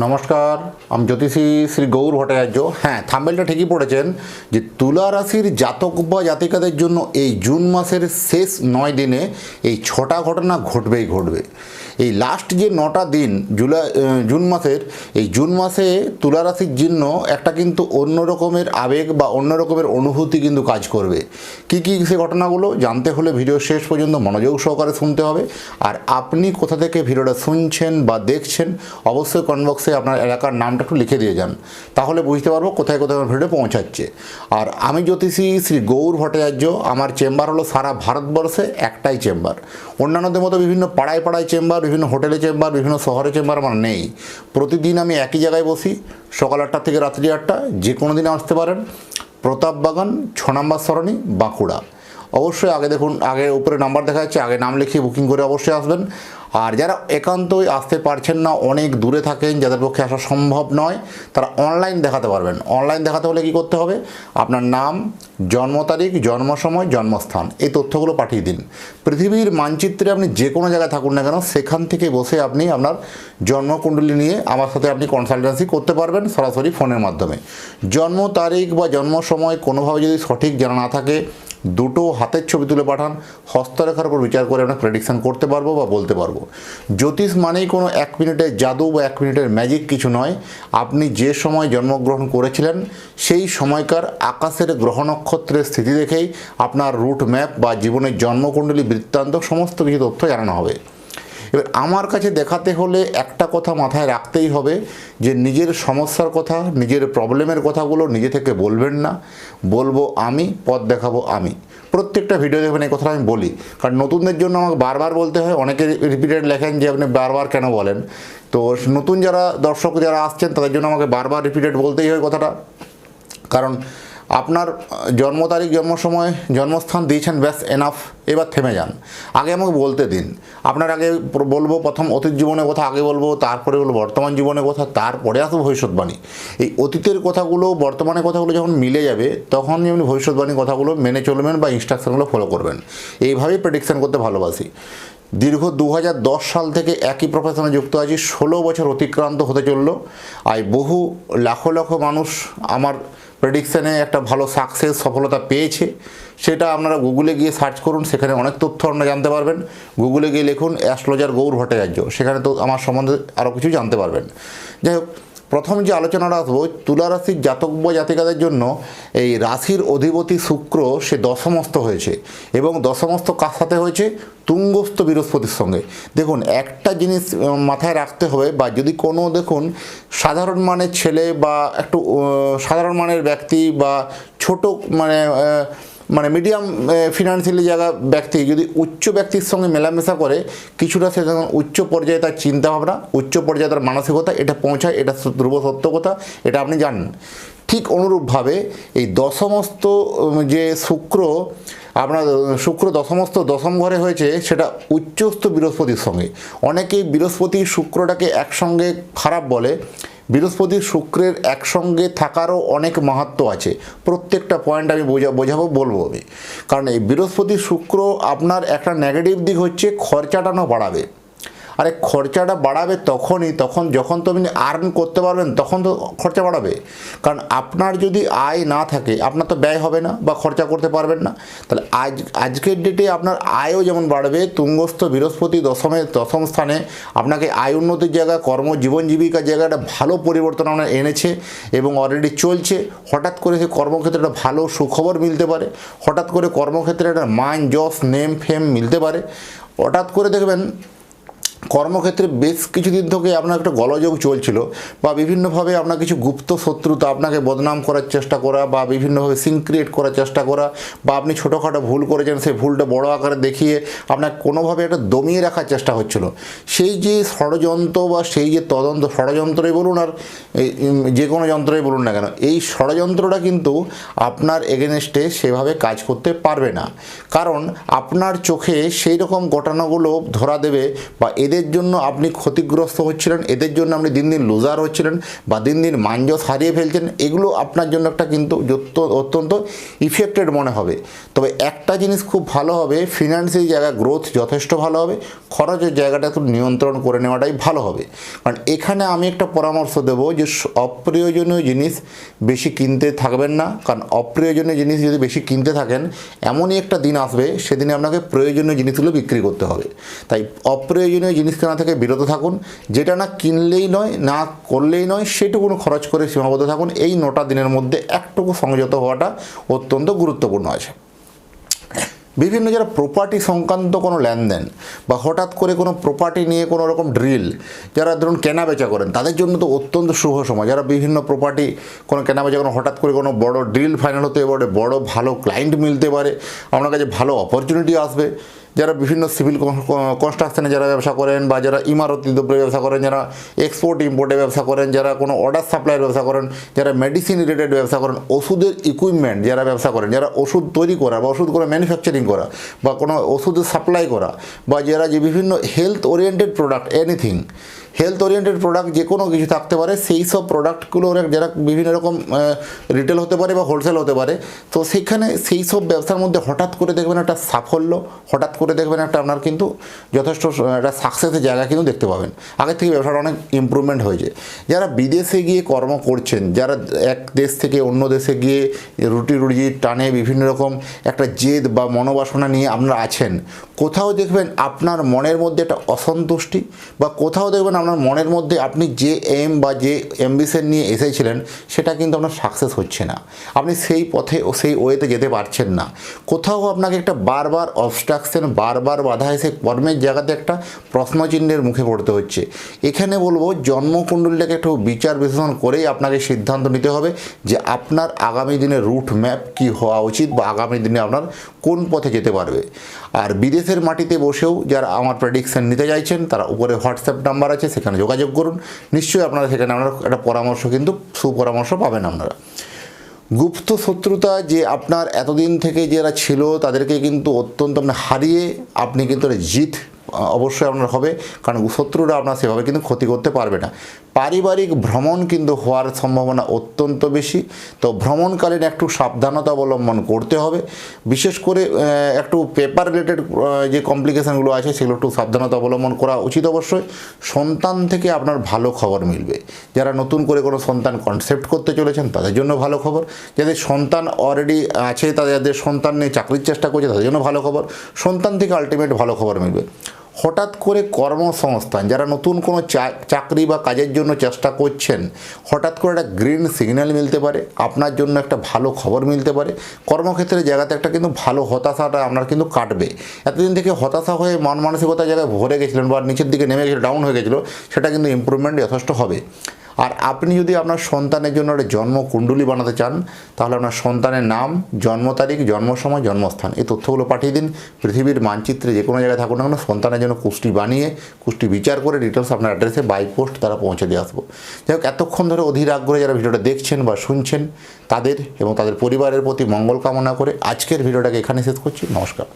নমস্কার, আমি জ্যোতিষী শ্রী গৌর ভট্টাচার্য। হ্যাঁ, থাম্বনেলটা ঠিকই পড়েছেন যে তুলা রাশির জাতক বা জাতিকাদের জন্য এই জুন মাসের শেষ 9 দিনে এই 6টা ঘটনা ঘটবেই ঘটবে। এই লাস্ট যে 9টা দিন জুন মাসের, এই জুন মাসে তুলা রাশির জন্য একটা কিন্তু অন্য রকমের আবেগ বা অন্য রকমের অনুভূতি কিন্তু কাজ করবে। কি কি সে ঘটনাগুলো জানতে হলে ভিডিও শেষ পর্যন্ত মনোযোগ সহকারে শুনতে হবে। আর আপনি কোথা থেকে ভিডিওটা শুনছেন বা দেখছেন অবশ্যই কমেন্ট বক্সে আপনার এলাকার নামটা একটু লিখে দিয়ে যান, তাহলে বুঝতে পারবো কোথায় কোথায় আমার ভিডিও পৌঁছাচ্ছে। আর আমি জ্যোতিষী শ্রী গৌর ভট্টাচার্য, আমার চেম্বার হলো সারা ভারতবর্ষে একটাই চেম্বার। অন্যান্যদের মতো বিভিন্ন পাড়ায় পাড়ায় চেম্বার, বিভিন্ন হোটেলে চেম্বার, বিভিন্ন শহরে চেম্বার আমার নেই। প্রতিদিন আমি একই জায়গায় বসি, সকাল 8টা থেকে রাত্রি 8টা। যে কোনো দিনে আসতে পারেন। প্রতাপবাগান 6 নম্বর সরণি, বাঁকুড়া। অবশ্যই আগে দেখুন, আগে উপরে নাম্বার দেখা যাচ্ছে, আগে নাম লিখিয়ে বুকিং করে অবশ্যই আসবেন। আর যারা একান্তই আসতে পারছেন না, অনেক দূরে থাকেন, যাদের পক্ষে আসা সম্ভব নয়, তারা অনলাইন দেখাতে পারবেন। অনলাইন দেখাতে হলে কী করতে হবে? আপনার নাম, জন্ম তারিখ, জন্ম সময়, জন্মস্থান, এই তথ্যগুলো পাঠিয়ে দিন। পৃথিবীর মানচিত্রে আপনি যে কোনো জায়গায় থাকুন না কেন, সেখান থেকে বসে আপনি আপনার জন্মকুণ্ডলী নিয়ে আমার সাথে আপনি কনসালটেন্সি করতে পারবেন সরাসরি ফোনের মাধ্যমে। জন্ম তারিখ বা জন্ম সময় কোনোভাবে যদি সঠিক জানা না থাকে, দুটো হাতের ছবি তুলে পাঠান, হস্তরেখার উপর বিচার করে আমরা প্রেডিকশান করতে পারবো বা বলতে পারবো। জ্যোতিষ মানেই কোনো 1 মিনিটের জাদু বা 1 মিনিটের ম্যাজিক কিছু নয়। আপনি যে সময় জন্মগ্রহণ করেছিলেন সেই সময়কার আকাশের গ্রহ নক্ষত্রের স্থিতি দেখেই আপনার রুট ম্যাপ বা জীবনের জন্মকুণ্ডলী বৃত্তান্ত সমস্ত কিছু তথ্য জানানো হবে। এবার আমার কাছে দেখাতে হলে একটা কথা মাথায় রাখতেই হবে যে নিজের সমস্যার কথা, নিজের প্রবলেমের কথাগুলো নিজে থেকে বলবেন না, বলবো আমি, পথ দেখাবো আমি। প্রত্যেকটা ভিডিও দেখবেন এই কথাটা আমি বলি, কারণ নতুনদের জন্য আমাকে বারবার বলতে হয়। অনেকে রিপিটেড লেখেন যে আপনি বারবার কেন বলেন। তো নতুন যারা দর্শক যারা আসছেন তাদের জন্য আমাকে বারবার রিপিটেড বলতেই হয় কথাটা। কারণ আপনার জন্ম তারিখ, জন্ম সময়, জন্মস্থান দিয়েছেন, ব্যাস এনাফ। এবার থেমে যান, আগে আমাকে বলতে দিন। আপনার আগে বলবো প্রথম অতীত জীবনের কথা আগে বলবো, তারপরে বলবো বর্তমান জীবনের কথা, তারপরে আসবো ভবিষ্যৎবাণী। এই অতীতের কথাগুলো বর্তমানের কথাগুলো যখন মিলে যাবে, তখন যেমনি ভবিষ্যৎবাণীর কথাগুলো মেনে চলবেন বা ইনস্ট্রাকশনগুলো ফলো করবেন। এইভাবেই প্রেডিকশান করতে ভালোবাসি। দীর্ঘ 2010 সাল থেকে একই প্রফেশনে যুক্ত আছি। 16 বছর অতিক্রান্ত হতে চললো। আর বহু লাখো লাখো মানুষ আমার প্রেডিকশানে একটা ভালো সাকসেস, সফলতা পেয়েছে। সেটা আপনারা গুগলে গিয়ে সার্চ করুন, সেখানে অনেক তথ্য আপনারা জানতে পারবেন। গুগলে গিয়ে লিখুন অ্যাস্ট্রোলজার গৌর ভট্টাচার্য, সেখানে তো আমার সম্বন্ধে আরও কিছু জানতে পারবেন। যাই হোক, প্রথম যে আলোচনাটা আসবো, তুলা রাশির জাতক বা জাতিকাদের জন্য এই রাশির অধিপতি শুক্র সে দশমস্ত হয়েছে, এবং দশমস্ত কার সাথে হয়েছে? তুঙ্গস্থ বৃহস্পতির সঙ্গে। দেখুন, একটা জিনিস মাথায় রাখতে হবে, বা যদি কোনো দেখুন সাধারণ মানের ছেলে বা একটু সাধারণ মানের ব্যক্তি বা ছোট মানে মিডিয়াম ফিনান্সিয়ালি জায়গা ব্যক্তি যদি উচ্চ ব্যক্তির সঙ্গে মেলামেশা করে, কিছুটা সে যখন উচ্চ পর্যায়ে তার চিন্তাভাবনা, উচ্চ পর্যায়ে তার মানসিকতা এটা পৌঁছায়, এটা ধ্রুব সত্য কথা, এটা আপনি জানেন। ঠিক অনুরূপভাবে এই দশমস্ত যে শুক্র, আপনার শুক্র দশমস্ত দশম ঘরে হয়েছে, সেটা উচ্চস্থ বৃহস্পতির সঙ্গে। অনেকেই বৃহস্পতি শুক্রটাকে একসঙ্গে খারাপ বলে। বৃহস্পতি শুক্রের একসঙ্গে থাকারও অনেক মাহাত্ম্য আছে। প্রত্যেকটা পয়েন্ট আমি বলবো আমি। কারণ এই বৃহস্পতি শুক্র আপনার একটা নেগেটিভ দিক হচ্ছে খরচাটা বাড়াবে। আরে খরচাটা বাড়াবে যখন তো আপনি আর্ন করতে পারবেন, তখন তো খরচা বাড়াবে। কারণ আপনার যদি আয় না থাকে, আপনার তো ব্যয় হবে না বা খরচা করতে পারবেন না। তাহলে আজকের ডেটে আপনার আয়ও যেমন বাড়বে, তুঙ্গস্থ বৃহস্পতি দশম স্থানে আপনাকে আয় উন্নতির জায়গা, জীবন জীবিকার জায়গাটা ভালো পরিবর্তন আপনার এনেছে এবং অলরেডি চলছে। হঠাৎ করে সে কর্মক্ষেত্রে একটা ভালো সুখবর মিলতে পারে। হঠাৎ করে কর্মক্ষেত্রে একটা মান, যশ, নেম, ফেম মিলতে পারে। হঠাৎ করে দেখবেন কর্মক্ষেত্রে বেশ কিছুদিন থেকে আপনার একটা গোলযোগ চলছিল, বা বিভিন্নভাবে আপনার কিছু গুপ্ত শত্রুতা, আপনাকে বদনাম করার চেষ্টা করা, বা বিভিন্নভাবে সিন ক্রিয়েট করার চেষ্টা করা, বা আপনি ছোটোখাটো ভুল করেছেন, সেই ভুলটা বড় আকারে দেখিয়ে আপনার কোনোভাবে একটা দমিয়ে রাখার চেষ্টা হচ্ছিল। সেই যে ষড়যন্ত্র বা সেই যে তদন্ত, ষড়যন্ত্রই বলুন আর যে কোনো যন্ত্রই বলুন না কেন, এই ষড়যন্ত্রটা কিন্তু আপনার এগেনস্টে সেভাবে কাজ করতে পারবে না। কারণ আপনার চোখে সেই রকম ঘটনাগুলো ধরা দেবে, বা এদের জন্য আপনি ক্ষতিগ্রস্ত হচ্ছিলেন, এদের জন্য আপনি দিন দিন লুজার হচ্ছিলেন বা দিন দিন মানজস হারিয়ে ফেলছেন, এগুলো আপনার জন্য একটা কিন্তু অত্যন্ত ইফেক্টেড মনে হবে। তবে একটা জিনিস খুব ভালো হবে, ফিনান্সিয়াল জায়গা গ্রোথ যথেষ্ট ভালো হবে, খরচের জায়গাটা একটু নিয়ন্ত্রণ করে নেওয়াটাই ভালো হবে। কারণ এখানে আমি একটা পরামর্শ দেবো যে অপ্রয়োজনীয় জিনিস বেশি কিনতে থাকবেন না, কারণ অপ্রয়োজনীয় জিনিস যদি বেশি কিনতে থাকেন এমনই একটা দিন আসবে সেদিনে আপনাকে প্রয়োজনীয় জিনিসগুলো বিক্রি করতে হবে। তাই অপ্রয়োজনীয় জিনিস কেনা থেকে বিরত থাকুন, যেটা না কিনলেই নয় না করলেই নয় সেটুকুনো খরচ করে সীমাবদ্ধ থাকুন। এই 9টা দিনের মধ্যে একটুকু সংযত হওয়াটা অত্যন্ত গুরুত্বপূর্ণ আছে। বিভিন্ন যারা প্রপার্টি সংক্রান্ত কোনো লেনদেন বা হঠাৎ করে কোনো প্রপার্টি নিয়ে কোনো রকম ড্রিল, যারা ধরুন কেনাবেচা করেন তাদের জন্য তো অত্যন্ত শুভ সময়। যারা বিভিন্ন প্রপার্টি কোনো কেনাবেচা করেন, হঠাৎ করে কোনো বড় ড্রিল ফাইনাল হতে পারে, বড় ভালো ক্লায়েন্ট মিলতে পারে, আপনার কাছে ভালো অপরচুনিটি আসবে। যারা বিভিন্ন সিভিল কনস্ট্রাকশনে যারা ব্যবসা করেন বা যারা ইমারতি দ্রব্যের ব্যবসা করেন, যারা এক্সপোর্ট ইম্পোর্টের ব্যবসা করেন, যারা কোনো অর্ডার সাপ্লাইয়ের ব্যবসা করেন, যারা মেডিসিন রিলেটেড ব্যবসা করেন, ওষুধের ইকুইপমেন্ট যারা ব্যবসা করেন, যারা ওষুধ তৈরি করা বা ওষুধ করে ম্যানুফ্যাকচারিং করা বা কোনো ওষুধের সাপ্লাই করা, বা যারা যে বিভিন্ন health oriented product, anything health oriented product যে কোনো কিছু থাকতে পারে, সেই সব প্রোডাক্টগুলোর যারা বিভিন্ন রকম রিটেল হতে পারে বা হোলসেল হতে পারে, তো সেখানে সেই সব ব্যবসার মধ্যে হঠাৎ করে দেখবেন একটা সাফল্য, হঠাৎ করে দেখবেন একটা আপনার কিন্তু যথেষ্ট একটা সাকসেসের জায়গা কিন্তু দেখতে পাবেন। আগের থেকে ব্যবসাটা অনেক ইমপ্রুভমেন্ট হয়েছে। যারা বিদেশে গিয়ে কর্ম করছেন, যারা এক দেশ থেকে অন্য দেশে গিয়ে রুজির টানে বিভিন্ন রকম একটা জেদ বা মনোবাসনা নিয়ে আপনারা আছেন, কোথাও দেখবেন আপনার মনের মধ্যে একটা অসন্তুষ্টি, বা কোথাও দেখবেন আপনার মনের মধ্যে আপনি যে এম বা যে অ্যাম্বিশন নিয়ে এসেছিলেন সেটা কিন্তু আপনার সাকসেস হচ্ছে না, আপনি সেই পথে ও সেই ওয়েতে যেতে পারছেন না। কোথাও আপনাকে একটা বারবার অবস্ট্রাকশন, বারবার বাধা এসে কর্মের জায়গাতে একটা প্রশ্নচিহ্নের মুখে পড়তে হচ্ছে। এখানে বলবো জন্মকুণ্ডলীটাকে একটু বিচার বিশ্লেষণ করেই আপনাকে সিদ্ধান্ত নিতে হবে যে আপনার আগামী দিনের রুট ম্যাপ কী হওয়া উচিত বা আগামী দিনে আপনার কোন পথে যেতে পারবে। আর বিদেশের মাটিতে বসেও যারা আমার প্রেডিকশন নিতে চাইছেন তারা উপরে হোয়াটসঅ্যাপ নাম্বার আছে, সেখানে যোগাযোগ করুন। নিশ্চয়ই আপনারা সেখানে আপনারা একটা পরামর্শ কিন্তু সুপরামর্শ পাবেন আপনারা। গুপ্ত শত্রুতা যে আপনার এতদিন থেকে যারা ছিল তাদেরকে কিন্তু অত্যন্ত হারিয়ে আপনি কিন্তু জিত অবশ্যই আপনার হবে, কারণ শত্রুরা আপনার সেভাবে কিন্তু ক্ষতি করতে পারবে না। পারিবারিক ভ্রমণ কিন্তু হওয়ার সম্ভাবনা অত্যন্ত বেশি, তো ভ্রমণকালীন একটু সাবধানতা অবলম্বন করতে হবে। বিশেষ করে একটু পেপার রিলেটেড যে কমপ্লিকেশানগুলো আছে সেগুলো একটু সাবধানতা অবলম্বন করা উচিত অবশ্যই। সন্তান থেকে আপনার ভালো খবর মিলবে। যারা নতুন করে কোনো সন্তান কনসেপ্ট করতে চলেছেন তাদের জন্য ভালো খবর, যাদের সন্তান অলরেডি আছে তাদের সন্তান নিয়ে চাকরির চেষ্টা করছে তাদের জন্য ভালো খবর। সন্তান থেকে আলটিমেট ভালো খবর মিলবে। হঠাৎ করে কর্মসংস্থান, যারা নতুন কোনো চাকরি বা কাজের জন্য চেষ্টা করছেন, হঠাৎ করে একটা গ্রিন সিগন্যাল মিলতে পারে, আপনার জন্য একটা ভালো খবর মিলতে পারে। কর্মক্ষেত্রের জায়গাতে একটা কিন্তু ভালো হতাশাটা আপনার কিন্তু কাটবে। এতদিন থেকে হতাশা হয়ে মন মানসিকতার জায়গায় ভরে গেছিলেন বা নিচের দিকে নেমে গেছিল, ডাউন হয়ে গেছিলো, সেটা কিন্তু ইমপ্রুভমেন্ট যথেষ্ট হবে। আর আপনি যদি আপনার সন্তানের জন্য একটা জন্মকুণ্ডলী বানাতে চান তাহলে আপনার সন্তানের নাম, জন্ম তারিখ, জন্ম সময়, জন্মস্থান এই তথ্যগুলো পাঠিয়ে দিন। পৃথিবীর মানচিত্রে যে কোনো জায়গায় থাকুন না কেন সন্তানের জন্য কুষ্টি বানিয়ে কুষ্টি বিচার করে ডিটেলস আপনার অ্যাড্রেসে বাই পোস্ট তারা পৌঁছে দিয়ে আসবো। যাই হোক, এতক্ষণ ধরে অধীর আগ্রহে যারা ভিডিওটা দেখছেন বা শুনছেন তাদের এবং তাদের পরিবারের প্রতি মঙ্গল কামনা করে আজকের ভিডিওটাকে এখানে শেষ করছি। নমস্কার।